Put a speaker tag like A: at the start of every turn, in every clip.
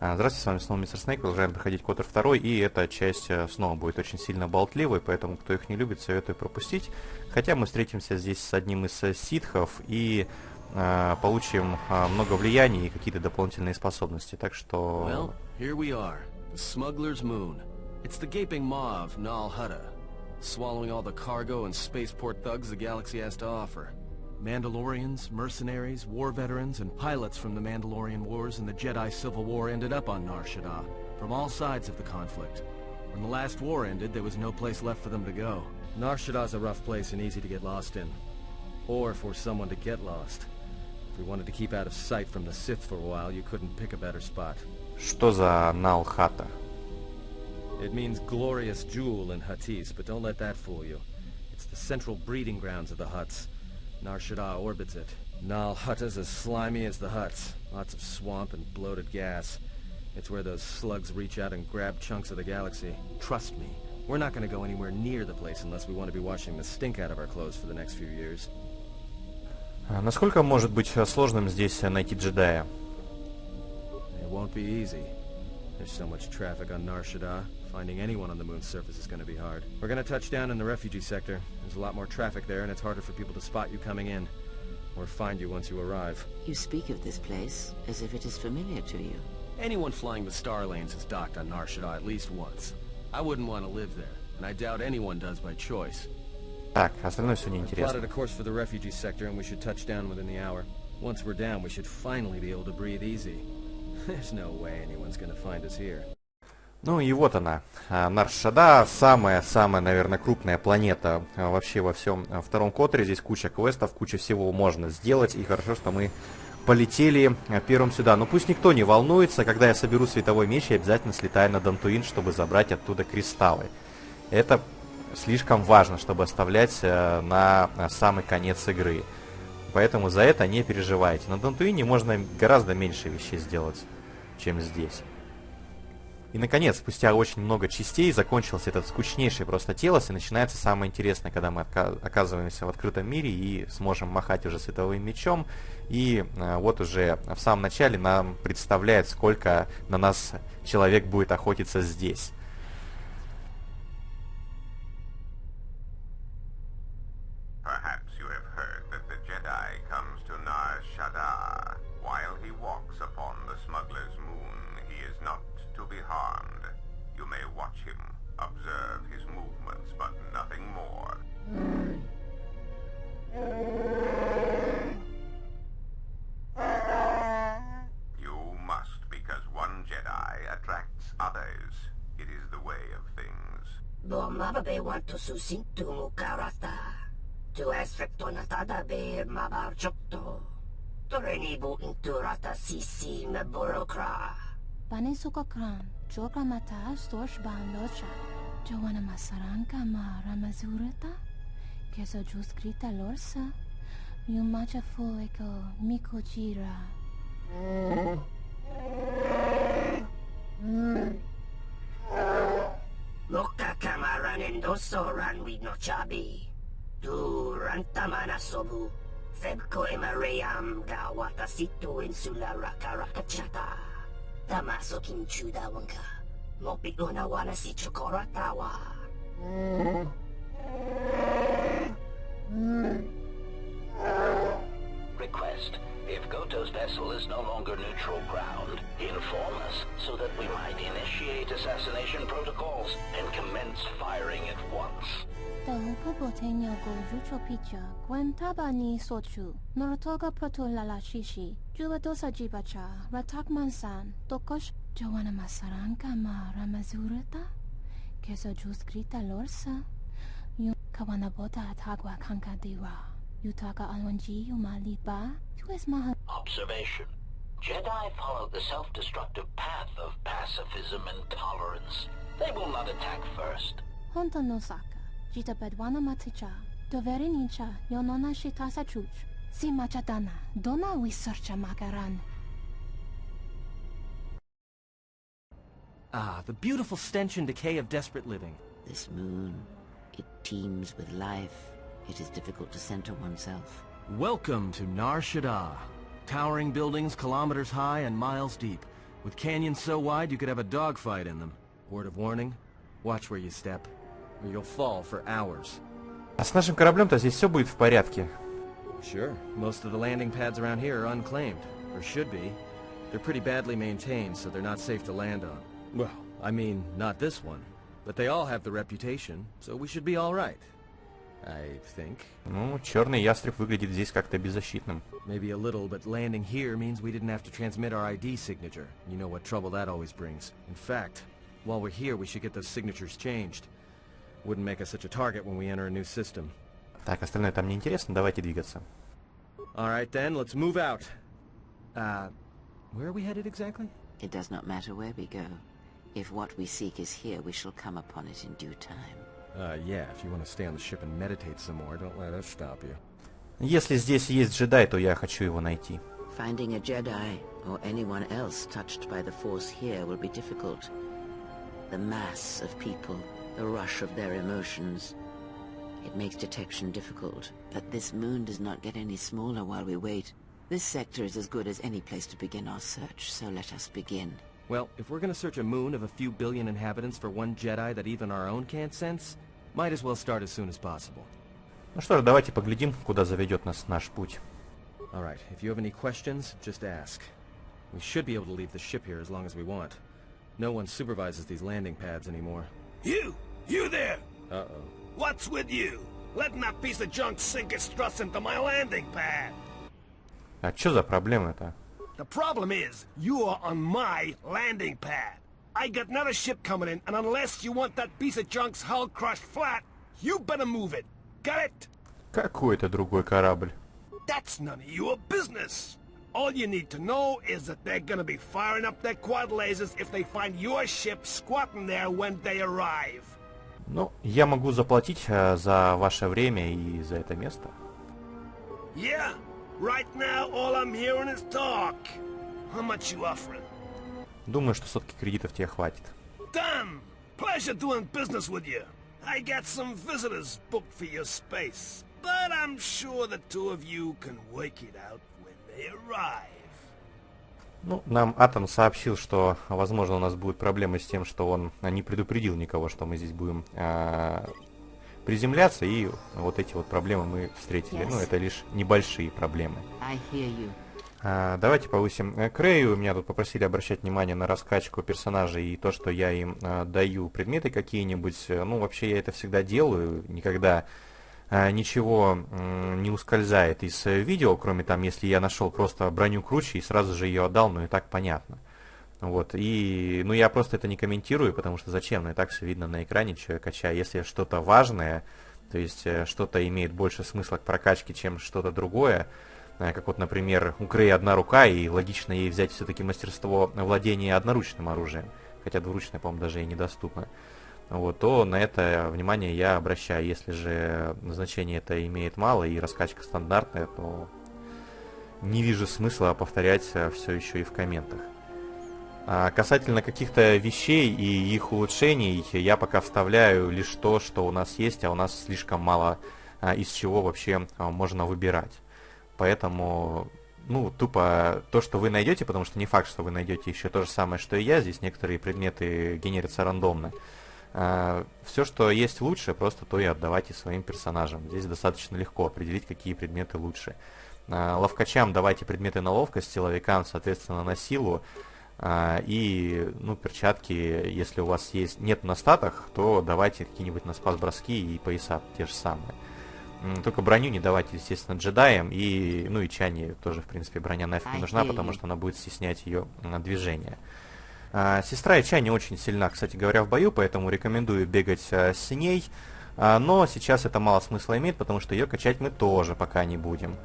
A: Здравствуйте, с вами снова Мистер Снейк, продолжаем проходить Котор 2, и эта часть снова будет очень сильно болтливой, поэтому кто их не любит, советую пропустить. Хотя мы встретимся здесь с одним из ситхов и получим много влияний и какие-то дополнительные способности, так что...
B: Well, here we are, the Smuggler's Moon. It's the gaping maw of Nal Hutta, swallowing all the cargo and spaceport thugs the galaxy has to offer. Mandalorians, mercenaries, war veterans, and pilots from the Mandalorian Wars and the Jedi Civil War ended up on Nar Shaddaa, from all sides of the conflict. When the last war ended, there was no place left for them to go. Nar Shaddaa's a rough place and easy to get lost in. Or for someone to get lost. If we wanted to keep out of sight from the Sith for a while, you couldn't pick a better spot.
A: Что за Нал Хата?
B: It means glorious jewel in Huttese, but don't let that fool you. It's the central breeding grounds of the Hutts. Nar Shaddaa orbits it. Nal Hutta's as slimy as the Hutts. Lots of swamp and bloated gas. It's where those slugs reach out and grab chunks of the galaxy. Trust me, we're not going to go anywhere near the place unless we want to be washing the stink out of our clothes for the next few years.
A: Насколько может быть сложным здесь найти джедая?
B: It won't be easy. There's so much traffic on Nar Shaddaa. Finding anyone on the moon's surface is going to be hard. We're going to touch down in the refugee sector. There's a lot more traffic there, and it's harder for people to spot you coming in. Or find you once you arrive.
C: You speak of this place as if it is familiar to you.
B: Anyone flying the Star Lanes has docked on Nar Shaddaa at least once. I wouldn't want to live there, and I doubt anyone does by choice.
A: Так, остальное все
B: Plotted
A: неинтересно.
B: a course for the refugee sector, and we should touch down within the hour. Once we're down, we should finally be able to breathe easy. There's no way anyone's going to find us here.
A: Ну и вот она, Нар Шадdaa, самая, наверное, крупная планета вообще во всем втором Которе. Здесь куча квестов, куча всего можно сделать, и хорошо, что мы полетели первым сюда. Но пусть никто не волнуется, когда я соберу световой меч, я обязательно слетаю на Дантуин, чтобы забрать оттуда кристаллы. Это слишком важно, чтобы оставлять на самый конец игры. Поэтому за это не переживайте. На Дантуине можно гораздо меньше вещей сделать, чем здесь. И, наконец, спустя очень много частей закончился этот скучнейший просто телос, и начинается самое интересное, когда мы оказываемся в открытом мире и сможем махать уже световым мечом. И вот уже в самом начале нам представляет, сколько на нас человек будет охотиться здесь.
D: Perhaps you have heard that the Jedi comes to Nar Shaddaa. While he walks upon the Smuggler's Moon, he is not to be harmed. You may watch him, observe his movements, but nothing more. You must, because one Jedi attracts others. It is the way of things.
E: Mababe want to susintu mukarata. Tu aspecto natada beer mabarjokto. Torenibu inturata sisi meburokra.
F: Panisukakran, Joka Mata, Storch Bandocha, Joanna Masaranka Ma Ramazurata, Keso Juskrita Lorsa, Yumacha Fueko Mikojira.
E: Moka kamaran endoso ran with no chabi. Tu rantamana sobu. Febko emaream gawata situ insula rakarakachata. Tamaso kinchuda wanka. Mopi unawana si chokoratawa.
G: Request. If Goto's vessel is no longer neutral ground, inform us so that we might initiate assassination protocols and commence firing at once.
F: Tahupo Botenyo go Jucho Picha, Gwentaba ni Sochu, Norotoga Proto Lalashishi, Jubadosa Jibacha, Ratak Mansan, Tokosh, Joanna Masaranka Ma Ramazurata, Keso Juskrita Lorsa, Yu Kawanabota Atagwa Kankadiwa, Yutaka Alwanji Umaliba, Maha.
G: Observation. Jedi follow the self-destructive path of pacifism and tolerance. They will not attack first.
F: Honta Nosaka, Jita Bedwana Maticha, Doveri Nincha, Yonona Shitasa Chuch, Si Machadana, Dona Wisarcha Makaran.
B: Ah, the beautiful stench and decay of desperate living.
C: This moon, it teems with life. It is difficult to center oneself.
B: Welcome to Nar Shaddaa. Towering buildings kilometers high and miles deep. With canyons so wide you could have a dogfight in them. Word of warning, watch where you step, or you'll fall for hours.
A: А с нашим кораблем-то здесь все будет в порядке.
B: Sure, most of the landing pads around here are unclaimed, or should be. They're pretty badly maintained, so they're not safe to land on. Well, I mean, not this one. But they all have the reputation, so we should be all right. I think.
A: Ну, черный ястреб выглядит здесь как-то беззащитным.
B: Maybe a little, but landing here means we didn't have to transmit our ID signature. You know what trouble that always brings. In fact, while we're here, we should get those signatures changed. Wouldn't make us such a target when we enter a new system.
A: Так, остальное там не интересно, давайте двигаться.
B: Alright then, let's move out. Where are we headed exactly?
C: It does not matter where we go. If what we seek is here, we shall come upon it in due time.
B: Yeah, if you want to stay on the ship and meditate some more, don't let us stop you.
A: Если здесь есть джедай, то я хочу его найти.
C: Finding a Jedi, or anyone else touched by the Force here, will be difficult. The mass of people, the rush of their emotions. It makes detection difficult, but this moon does not get any smaller while we wait. This sector is as good as any place to begin our search, so let us begin.
B: Well, if we're gonna search a moon of a few billion inhabitants for one Jedi that even our own can't sense, might as well start as soon as possible.
A: Ну что ж, давайте поглядим, куда заведет нас наш путь.
B: Alright, if you have any questions, just ask. We should be able to leave the ship here as long as we want. No one supervises these landing pads anymore.
H: You there!
B: Uh-oh.
H: What's with you? Letting that piece of junk sink its struts into my landing pad!
A: А что за проблема-то?
H: The problem is, you are on my landing pad. I got another ship coming in, and unless you want that piece of junk's hull crushed flat, you better move it. Got it?
A: Какой-то другой корабль.
H: That's none of your business. All you need to know is that they're gonna be firing up their quad lasers if they find your ship squatting there when they arrive.
A: Ну, я могу заплатить за ваше время и за это место.
H: Yeah? Right now, all I'm hearing is talk. How much you offering?
A: Думаю, что сотки кредитов тебе хватит.
H: Done! Pleasure doing business with you. I got some visitors booked for your space, but I'm sure the two of you can work it out when they arrive.
A: Ну, нам Атом сообщил, что, возможно, у нас будут проблемы с тем, что он не предупредил никого, что мы здесь будем приземляться, и вот эти вот проблемы мы встретили. Ну, это лишь небольшие проблемы. Давайте повысим Крею. Меня тут попросили обращать внимание на раскачку персонажей и то, что я им даю предметы какие-нибудь. Ну, вообще я это всегда делаю, никогда ничего не ускользает из видео, кроме там, если я нашел просто броню круче и сразу же ее отдал, ну и так понятно. Вот, и, ну, я просто это не комментирую, потому что зачем, ну, и так все видно на экране, что я качаю. Если что-то важное, то есть что-то имеет больше смысла к прокачке, чем что-то другое, как вот, например, у Крей одна рука, и логично ей взять все-таки мастерство владения одноручным оружием, хотя двуручное, по-моему, даже и недоступно, вот, то на это внимание я обращаю. Если же значение это имеет мало и раскачка стандартная, то не вижу смысла повторять все еще и в комментах. Касательно каких-то вещей и их улучшений, я пока вставляю лишь то, что у нас есть, а у нас слишком мало из чего вообще можно выбирать. Поэтому, ну, тупо то, что вы найдете, потому что не факт, что вы найдете еще то же самое, что и я, здесь некоторые предметы генерятся рандомно. Все, что есть лучше, просто то и отдавайте своим персонажам. Здесь достаточно легко определить, какие предметы лучше. Ловкачам давайте предметы на ловкость, силовикам, соответственно, на силу. И, ну, перчатки, если у вас нет на статах, то давайте какие-нибудь на спас-броски и пояса те же самые. Только броню не давайте, естественно, джедаям, и, ну, и Чане тоже, в принципе, броня нафиг не нужна, потому что она будет стеснять ее движение. Сестра и Чане очень сильна, кстати говоря, в бою, поэтому рекомендую бегать с ней, но сейчас это мало смысла имеет, потому что ее качать мы тоже пока не будем.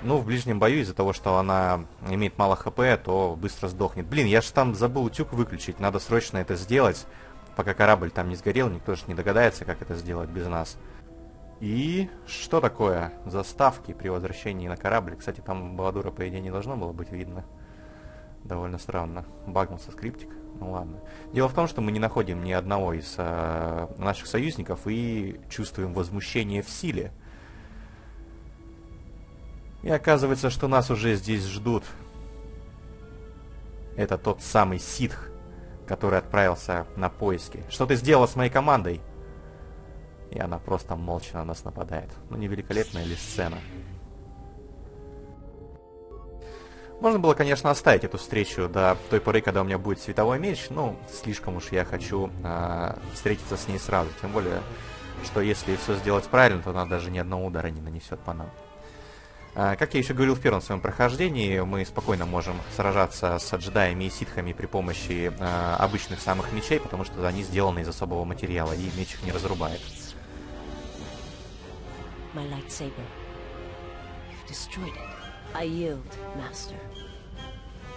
A: Ну, в ближнем бою из-за того, что она имеет мало хп, то быстро сдохнет. Блин, я же там забыл утюг выключить, надо срочно это сделать, пока корабль там не сгорел, никто же не догадается, как это сделать без нас. И что такое заставки при возвращении на корабль? Кстати, там Баладура, по идее, не должно было быть видно. Довольно странно. Багнулся скриптик. Ну ладно. Дело в том, что мы не находим ни одного из наших союзников и чувствуем возмущение в силе. И оказывается, что нас уже здесь ждут. Это тот самый ситх, который отправился на поиски. Что ты сделала с моей командой? И она просто молча на нас нападает. Ну, не великолепная ли сцена? Можно было, конечно, оставить эту встречу до той поры, когда у меня будет световой меч, но слишком уж я хочу встретиться с ней сразу. Тем более, что если все сделать правильно, то она даже ни одного удара не нанесет по нам. Как я еще говорил в первом своем прохождении, мы спокойно можем сражаться с джедаями и ситхами при помощи обычных самых мечей, потому что они сделаны из особого материала, и меч их не разрубает.
I: My lightsaber. You've destroyed it. I yield, Master.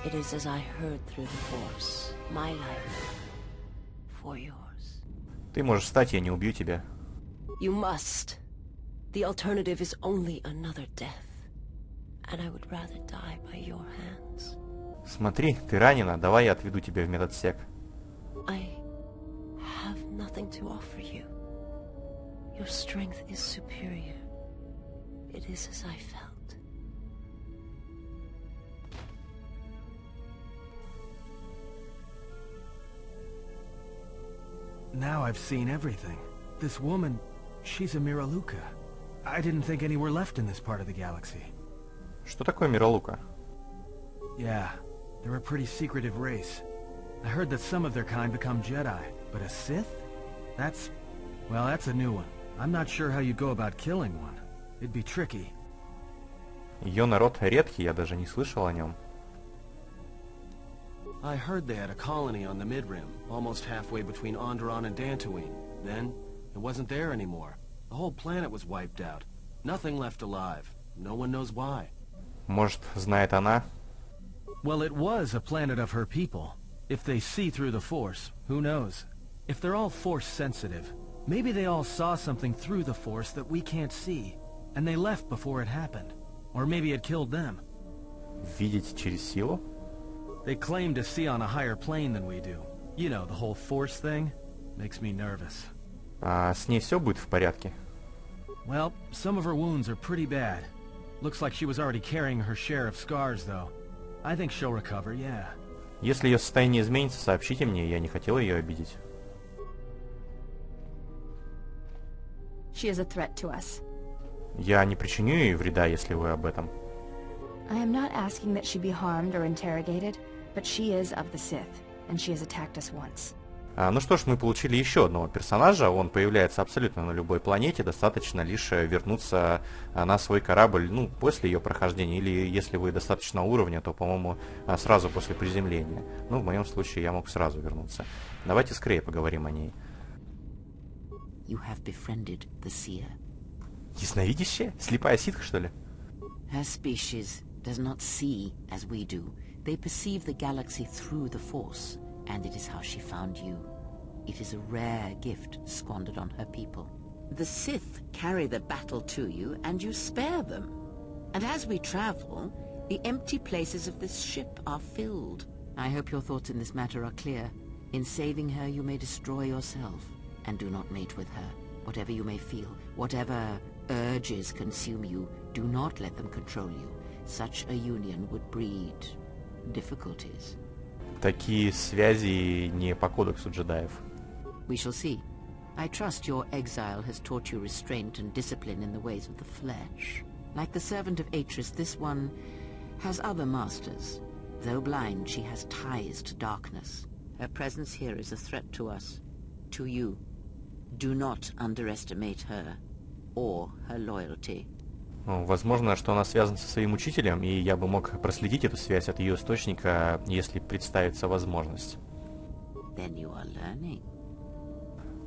I: It is as I heard through the Force. My life for yours.
A: Ты можешь встать, я не убью тебя.
I: You must. The alternative is only another death. And I would rather die by your hands.
A: Смотри, ты ранена, давай я отведу тебя в медотсек.
I: I have nothing to offer you. Your strength is superior. It is as I felt.
B: Now I've seen everything. This woman, she's a Miraluka. I didn't think any were left in this part of the galaxy.
A: Что такое Миралука?
B: Yeah, they're a pretty secretive race. I heard that some of their kind become Jedi, but a Sith? That's a new one. I'm not sure how you'd go about killing one. It'd be tricky.
A: Ее народ редкий, я даже не слышал о нем.
B: I heard they had a colony on the Mid-Rim, almost halfway between Onderon and Dantooine. Then, it wasn't there anymore. The whole planet was wiped out. Nothing left alive. No one knows why.
A: Может, знает она?
B: Well, it was a planet of her people. If they see through the Force, who knows? If they're all Force-sensitive, maybe they all saw something through the Force that we can't see, and they left before it happened. Or maybe it killed them.
A: Видеть через силу?
B: They claim to see on a higher plane than we do. You know, the whole Force thing makes me nervous.
A: А с ней все будет в порядке?
B: Well, some of her wounds are pretty bad. Looks like she was already carrying her share of scars, though. I think she'll recover, yeah.
A: Если ее состояние изменится, сообщите мне, я не хотел ее обидеть.
J: She is a threat to us.
A: Я не причиню ей вреда, если вы об этом.
J: I am not asking that she be harmed or interrogated, but she is of the Sith, and she has attacked us once.
A: Ну что ж, мы получили еще одного персонажа. Он появляется абсолютно на любой планете. Достаточно лишь вернуться на свой корабль, ну, после ее прохождения. Или если вы достаточного уровня, то, по-моему, сразу после приземления. Ну, в моем случае я мог сразу вернуться. Давайте скорее поговорим о ней.
C: You have befriended the seer.
A: Ясновидящая? Слепая ситха, что ли?
C: Her species does not see as we do. They perceive the galaxy through the Force, and it is how she found you. It is a rare gift squandered on her people. The Sith carry the battle to you, and you spare them. And as we travel, the empty places of this ship are filled. I hope your thoughts in this matter are clear. In saving her, you may destroy yourself, and do not mate with her. Whatever you may feel, whatever urges consume you, do not let them control you. Such a union would breed difficulties.
A: Такие связи не по кодексу джедаев.
C: We shall see. I trust your exile has taught you restraint and discipline in the ways of the flesh. Like the servant of Atris, this one has other masters. Though blind, she has ties to darkness. Her presence here is a threat to us, to you. Do not underestimate her or her loyalty.
A: Возможно, что она связана со своим учителем, и я бы мог проследить эту связь от ее источника, если представится возможность.
C: Then you are learning.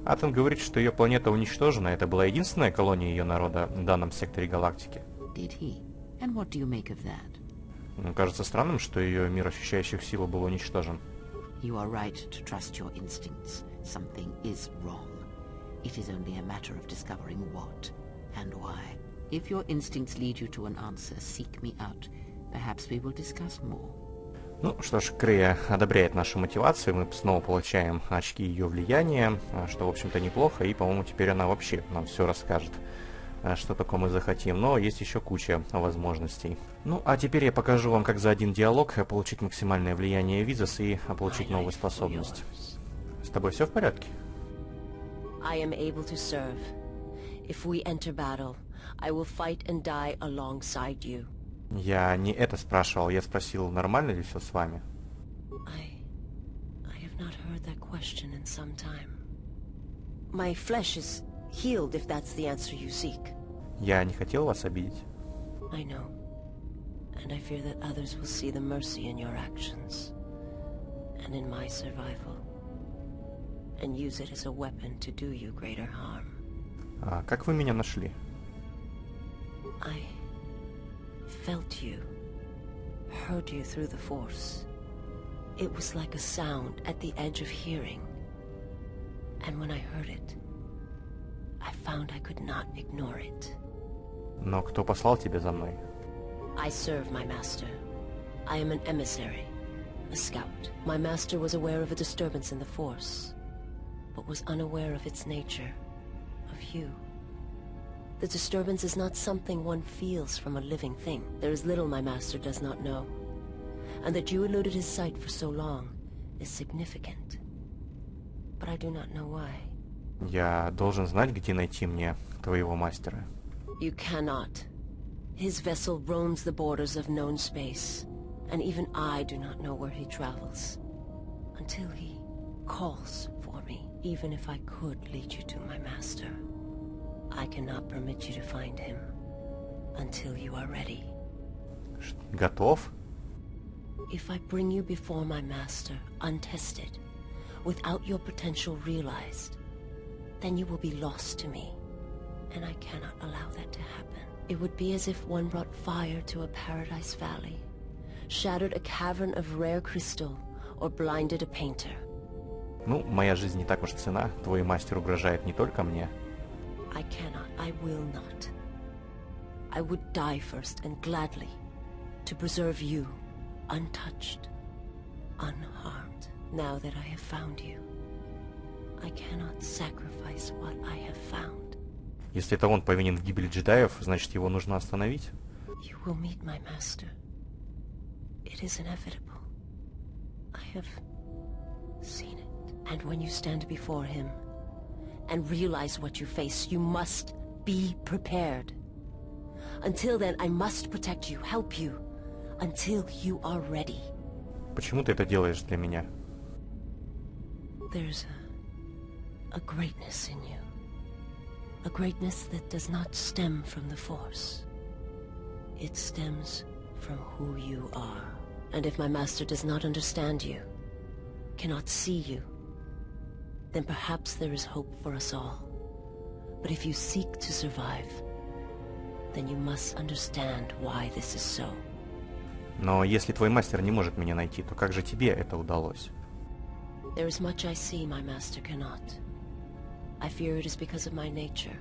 A: Атон говорит, что ее планета уничтожена. Это была единственная колония ее народа в данном секторе галактики.
C: Did he? And what do you make of that?
A: Кажется странным, что ее мир ощущающих силу был уничтожен.
C: You are right to trust your instincts. Something is wrong. It is only a matter of discovering what and why. If your instincts lead you to an answer, seek me out. Perhaps we will discuss more.
A: Ну что ж, Крея одобряет нашу мотивацию, мы снова получаем очки ее влияния, что, в общем-то, неплохо, и, по-моему, теперь она вообще нам все расскажет. что только мы захотим, но есть еще куча возможностей. Ну, а теперь я покажу вам, как за один диалог получить максимальное влияние Визас и получить новую способность. С тобой все в порядке?
I: I am able to serve. If we enter battle, I will fight and die alongside you.
A: Я не это спрашивал, я спросил, нормально ли все с вами?
I: I have not heard that question in some time. My flesh is healed, if that's the answer you seek.
A: Я не хотел вас обидеть.
I: I know. And I fear that others will see the mercy in your actions. And in my survival. And use it as a weapon to do you greater harm.
A: А как вы меня нашли?
I: I felt you. Heard you through the Force. It was like a sound at the edge of hearing. And when I heard it, I found I could not ignore it.
A: Но кто послал тебя за мной?
I: I serve my master. I am an emissary, a scout. My master was aware of a disturbance in the Force, but was unaware of its nature, of you. The disturbance is not something one feels from a living thing. There is little my master does not know. And that you eluded his sight for so long is significant. But I do not know why.
A: Я должен знать, где найти мне твоего мастера.
I: You cannot. His vessel roams the borders of known space, and even I do not know where he travels. Until he calls for me, even if I could lead you to my master. I cannot permit you to find him until you are ready.
A: Готов?
I: If I bring you before my master, untested, without your potential realized, then you will be lost to me, and I cannot allow that to happen. It would be as if one brought fire to a paradise valley, shattered a cavern of rare crystal, or blinded a painter.
A: Ну, моя жизнь не так уж ценна. Твой мастер угрожает не только мне.
I: I cannot, I will not. I would die first, and gladly, to preserve you, untouched, unharmed. Now that I have found you, I cannot sacrifice what I have found.
A: Если это он повинен в гибели джедаев, значит его нужно остановить.
I: You will meet my master. It is inevitable. I have seen it. And when you stand before him and realize what you face, you must be prepared. Until then, I must protect you, help you, until you are ready.
A: Почему ты это делаешь для меня?
I: There's a greatness in you. A greatness that does not stem from the Force. It stems from who you are. And if my master does not understand you, cannot see you, then perhaps there is hope for us all. But if you seek to survive, then you must understand why this is so.
A: Но если твой мастер не может меня найти, то как же тебе это удалось?
I: There is much I see my master cannot. I fear it is because of my nature,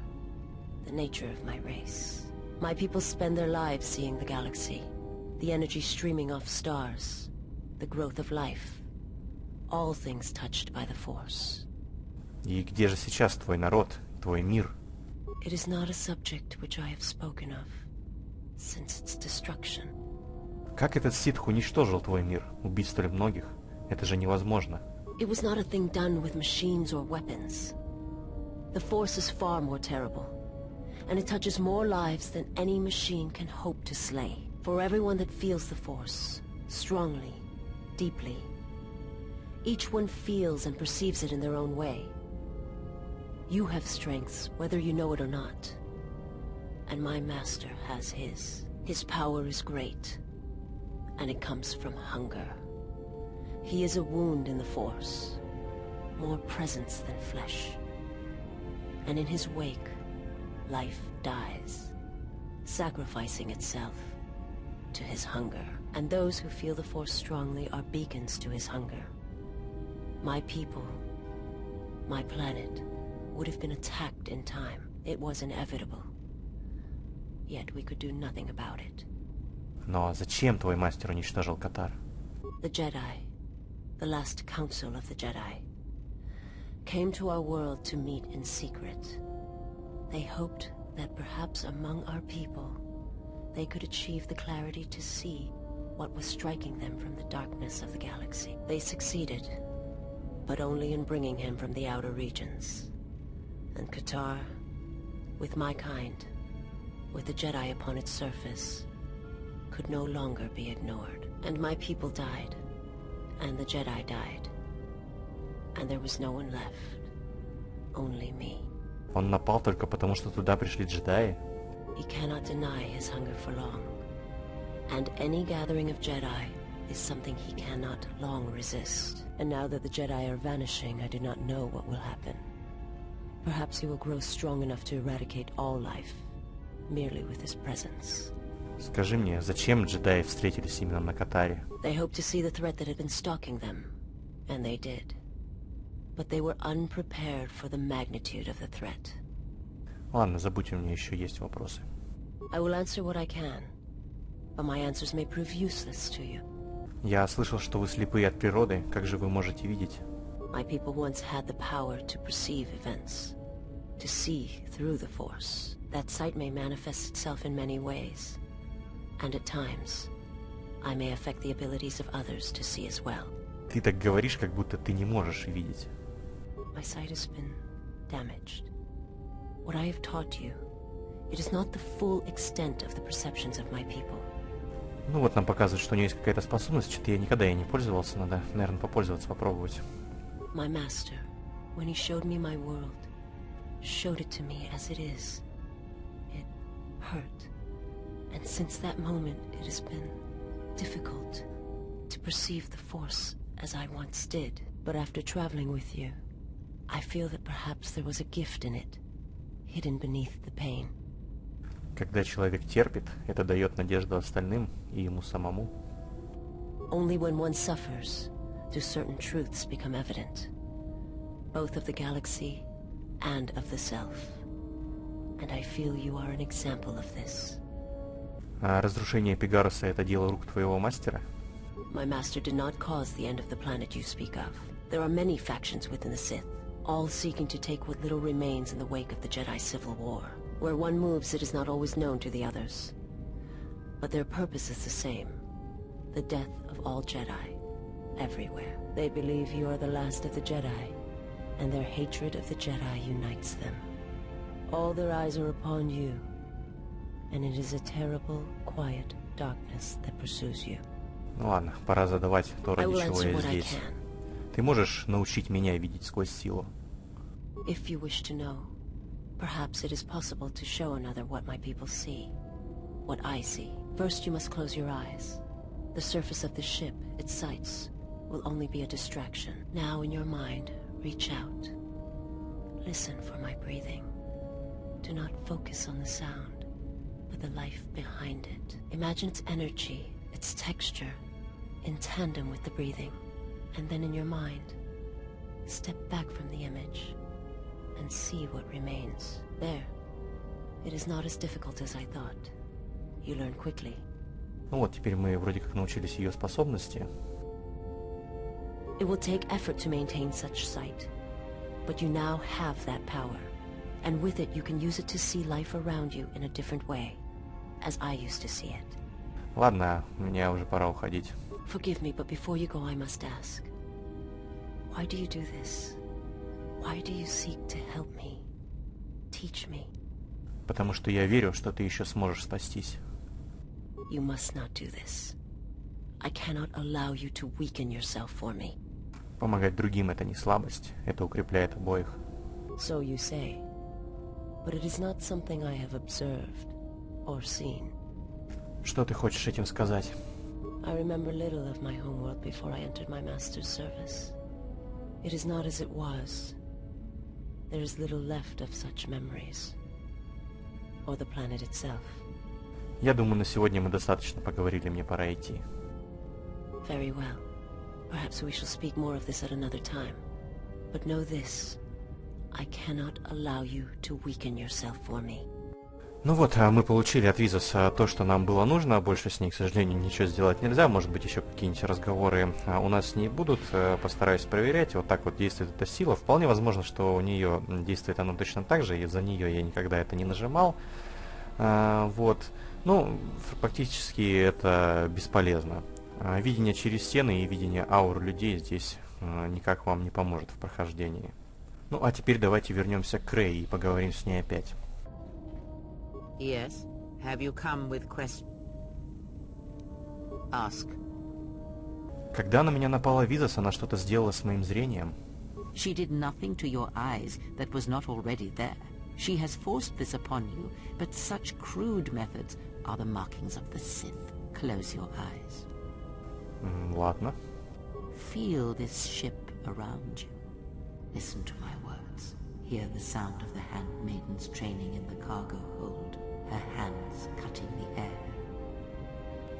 I: the nature of my race. My people spend their lives seeing the galaxy, the energy streaming off stars, the growth of life, all things touched by the Force.
A: И где же сейчас твой народ, твой мир?
I: It is not a subject which I have spoken of since its destruction.
A: Как этот ситх уничтожил твой мир, убить столь многих? Это же невозможно.
I: It was not a thing done with machines or weapons. The Force is far more terrible, and it touches more lives than any machine can hope to slay. For everyone that feels the Force, strongly, deeply, each one feels and perceives it in their own way. You have strengths, whether you know it or not. And my master has his. His power is great, and it comes from hunger. He is a wound in the Force, more presence than flesh. And in his wake, life dies, sacrificing itself to his hunger. And those who feel the Force strongly are beacons to his hunger. My people, my planet, would have been attacked in time. It was inevitable. Yet we could do nothing about it.
A: Но зачем твой мастер уничтожил Катар?
I: The Jedi, the last council of the Jedi, came to our world to meet in secret. They hoped that perhaps among our people, they could achieve the clarity to see what was striking them from the darkness of the galaxy. They succeeded, but only in bringing him from the outer regions. And Qatar, with my kind, with the Jedi upon its surface, could no longer be ignored. And my people died, and the Jedi died, and there was no one left, only me.
A: Он напал только потому, что туда пришли джедаи?
I: He cannot deny his hunger for long, and any gathering of Jedi is something he cannot long resist. And now that the Jedi are vanishing, I do not know what will happen. Perhaps he will grow strong enough to eradicate all life, merely with his presence.
A: Скажи мне, зачем джедаи встретились именно на Катаре?
I: They hoped to see the threat that had been stalking them, and they did. But they were unprepared for the magnitude of the threat.
A: Ладно, забудь, у меня еще есть вопросы.
I: I will answer what I can, but my answers may prove useless to you.
A: Я слышал, что вы слепые от природы. Как же вы можете видеть?
I: My people once had the power to perceive events, to see through the Force. That sight may manifest itself in many ways, and at times, I may affect the abilities of others to see as well.
A: Ты так говоришь, как будто ты не можешь видеть.
I: My sight has been damaged. What I have taught you, it is not the full extent of the perceptions of my people.
A: Ну вот нам показывают, что у нее есть какая-то способность. Что-то я никогда ей не пользовался. Надо, наверное, попользоваться, попробовать.
I: My master, when he showed me my world, showed it to me as it is. It hurt. And since that moment, it has been difficult to perceive the Force as I once did. But after traveling with you, I feel that perhaps there was a gift in it, hidden beneath the pain.
A: Когда человек терпит, это дает надежду остальным и ему самому.
I: Only when one suffers do certain truths become evident, both of the galaxy and of the self. And I feel you are an example of this.
A: А разрушение Пегаруса — это дело рук твоего мастера?
I: My master did not cause the end of the planet you speak of. There are many factions within the Sith, all seeking to take what little remains in the wake of the Jedi Civil War. Where one moves, it is not always known to the others. But their purpose is the same. The death of all Jedi, everywhere. They believe you are the last of the Jedi, and their hatred of the Jedi unites them. All their eyes are upon you, and it is a terrible, quiet darkness that pursues you.
A: Ну ладно, пора задавать то, ради чего я
I: what I
A: здесь.
I: can.
A: Ты можешь научить меня видеть сквозь силу?
I: If you wish to know, perhaps it is possible to show another what my people see. What I see. First you must close your eyes. The surface of the ship, its sights, will only be a distraction. Now in your mind, reach out. Listen for my breathing. Do not focus on the sound, but the life behind it. Imagine its energy, its texture, in tandem with the breathing. And then in your mind, step back from the image and see what remains. There. It is not as difficult as I thought. You learn quickly.
A: Ну вот, теперь мы вроде как научились ее способности.
I: It will take effort to maintain such sight, but you now have that power. And with it, you can use it to see life around you in a different way, as I used to see it.
A: Ладно, мне уже пора уходить.
I: Forgive me, but before you go, I must ask. Why do you do this? Why do you seek to help me? Teach me.
A: Потому что я верю, что ты еще сможешь спастись.
I: You must not do this. I cannot allow you to weaken yourself for me.
A: Помогать другим — это не слабость, это укрепляет обоих.
I: So you say. But it is not something I have observed or seen.
A: Что ты хочешь этим сказать?
I: I remember little of my homeworld before I entered my master's service. It is not as it was. There is little left of such memories. Or the planet itself.
A: Я думаю, на сегодня мы достаточно поговорили, мне пора идти.
I: Very well. Perhaps we shall speak more of this at another time. But know this. I cannot allow you to weaken yourself for me.
A: Ну вот, мы получили от Визуса то, что нам было нужно. Больше с ней, к сожалению, ничего сделать нельзя. Может быть, еще какие-нибудь разговоры у нас с ней будут. Постараюсь проверять. Вот так вот действует эта сила. Вполне возможно, что у нее действует она точно так же. И за нее я никогда это не нажимал. Вот. Ну, практически это бесполезно. Видение через стены и видение аур людей здесь никак вам не поможет в прохождении. Ну, а теперь давайте вернемся к Рэй и поговорим с ней опять.
C: Yes? Have you come with quest... Ask.
A: Когда на меня напала Визус, она что-то сделала с моим зрением.
C: She did nothing to your eyes that was not already there. She has forced this upon you, but such crude methods are the markings of the Sith. Close your eyes.
A: Ладно.
C: Feel this ship around you. Listen to my words. Hear the sound of the handmaidens training in the cargo hold, her hands cutting the air.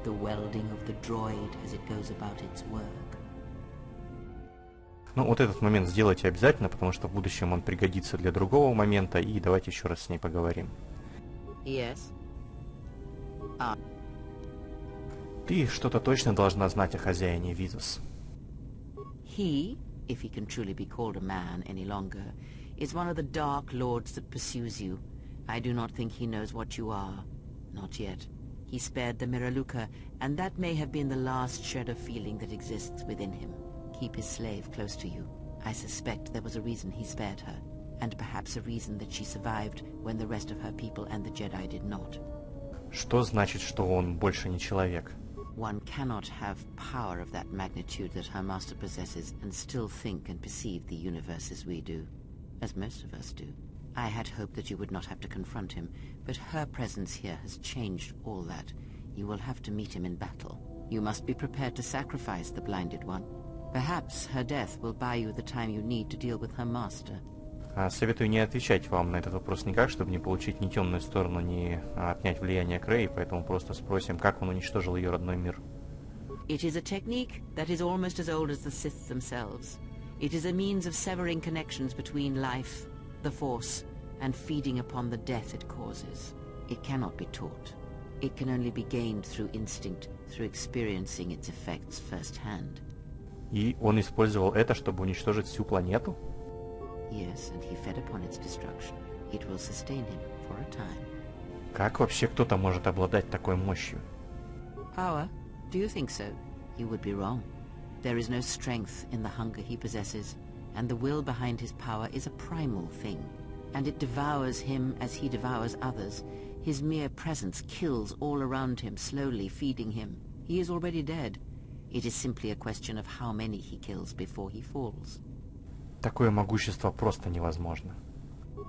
C: The welding of the droid as it goes about its work.
A: Ну, вот этот момент сделайте обязательно, потому что в будущем он пригодится для другого момента, и давайте еще раз с ней поговорим.
C: Yes.
A: Ты что-то точно должна знать о хозяине Визус.
C: He, if he can truly be called a man any longer, is one of the Dark Lords that pursues you. I do not think he knows what you are. Not yet. He spared the Miraluka, and that may have been the last shred of feeling that exists within him. Keep his slave close to you. I suspect there was a reason he spared her, and perhaps a reason that she survived when the rest of her people and the Jedi did not.
A: Что значит, что он больше не человек?
C: One cannot have power of that magnitude that her master possesses and still think and perceive the universe as we do, as most of us do. I had hoped that you would not have to confront him, but her presence here has changed all that. You will have to meet him in battle. You must be prepared to sacrifice the Blinded One. Perhaps her death will buy you the time you need to deal with her master.
A: Советую не отвечать вам на этот вопрос никак, чтобы не получить ни темную сторону, ни отнять влияние Крэй, поэтому просто спросим, как он уничтожил ее родной мир.
C: It is a technique that is almost as old as the Sith themselves. It is a means of severing connections between life, the Force, and feeding upon the death it causes. It cannot be taught. It can only be gained through instinct, through experiencing its effects firsthand.
A: И он использовал это, чтобы уничтожить всю планету?
C: Yes, and he fed upon its destruction. It will sustain him for a time.
A: Как вообще кто-то может обладать такой мощью?
C: Power? Do you think so? You would be wrong. There is no strength in the hunger he possesses, and the will behind his power is a primal thing, and it devours him as he devours others. His mere presence kills all around him, slowly feeding him. He is already dead. It is simply a question of how many he kills before he falls.
A: Такое могущество просто невозможно.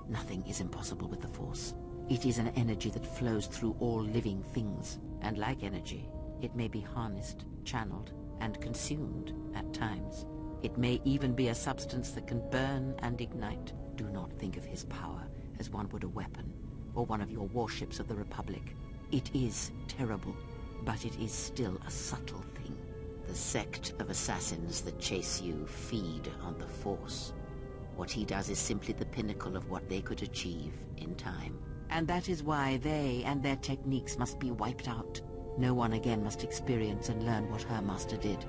C: Nothing is impossible with the Force. It is an energy that flows through all living things, and like energy, it may be harnessed, channeled, and consumed at times. It may even be a substance that can burn and ignite. Do not think of his power as one would a weapon, or one of your warships of the Republic. It is terrible, but it is still a subtle thing. The sect of assassins that chase you feed on the Force. What he does is simply the pinnacle of what they could achieve in time. And that is why they and their techniques must be wiped out. No one again must experience and learn what her master did.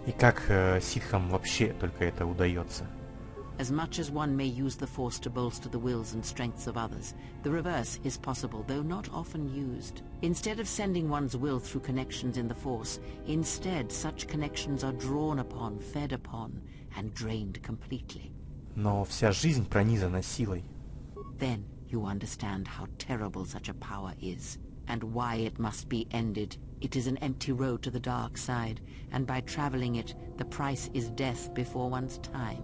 A: И как ситхам вообще только это удается?
C: As much as one may use the Force to bolster the wills and strengths of others, the reverse is possible, though not often used. Instead of sending one's will through connections in the Force, instead such connections are drawn upon, fed upon, and drained completely.
A: Но вся жизнь пронизана силой.
C: Then you understand how terrible such a power is, and why it must be ended. It is an empty road to the dark side, and by traveling it, the price is death before one's time.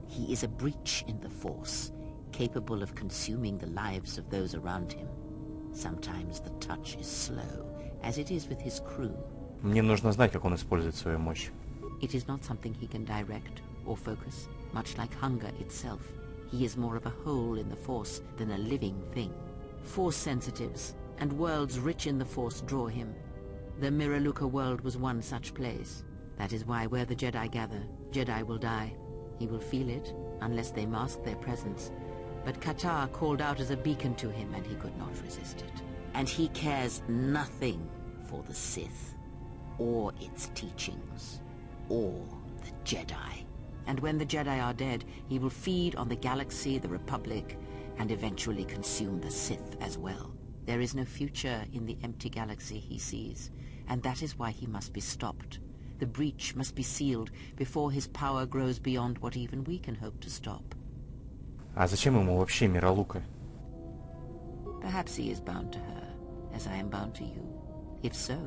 C: He is a breach in the Force, capable of consuming the lives of those around him. Sometimes the touch is slow, as it is with his crew.
A: Мне нужно знать, как он использует свою мощь.
C: It is not something he can direct or focus, much like hunger itself. He is more of a hole in the Force than a living thing. Force sensitives and worlds rich in the Force draw him. The Miraluka world was one such place. That is why where the Jedi gather, Jedi will die. He will feel it, unless they mask their presence. But Qatar called out as a beacon to him and he could not resist it. And he cares nothing for the Sith, or its teachings, or the Jedi. And when the Jedi are dead, he will feed on the galaxy, the Republic, and eventually consume the Sith as well. There is no future in the empty galaxy he sees, and that is why he must be stopped. The breach must be sealed before his power grows beyond what even we can hope to stop.
A: А зачем ему вообще Миралука?
C: Perhaps he is bound to her, as I am bound to you. If so,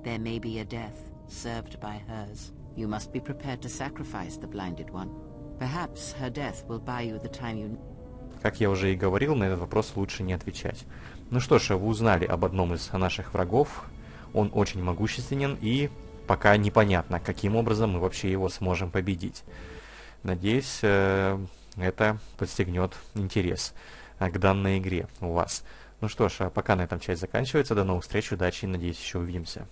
C: there may be a death served by hers. You must be prepared to sacrifice the blinded one. Perhaps her death will buy you the time you...
A: Как я уже и говорил, на этот вопрос лучше не отвечать. Ну что ж, вы узнали об одном из наших врагов. Он очень могущественен, и пока непонятно, каким образом мы вообще его сможем победить. Надеюсь, это подстегнет интерес к данной игре у вас. Ну что ж, пока на этом часть заканчивается. До новых встреч, удачи, надеюсь, еще увидимся.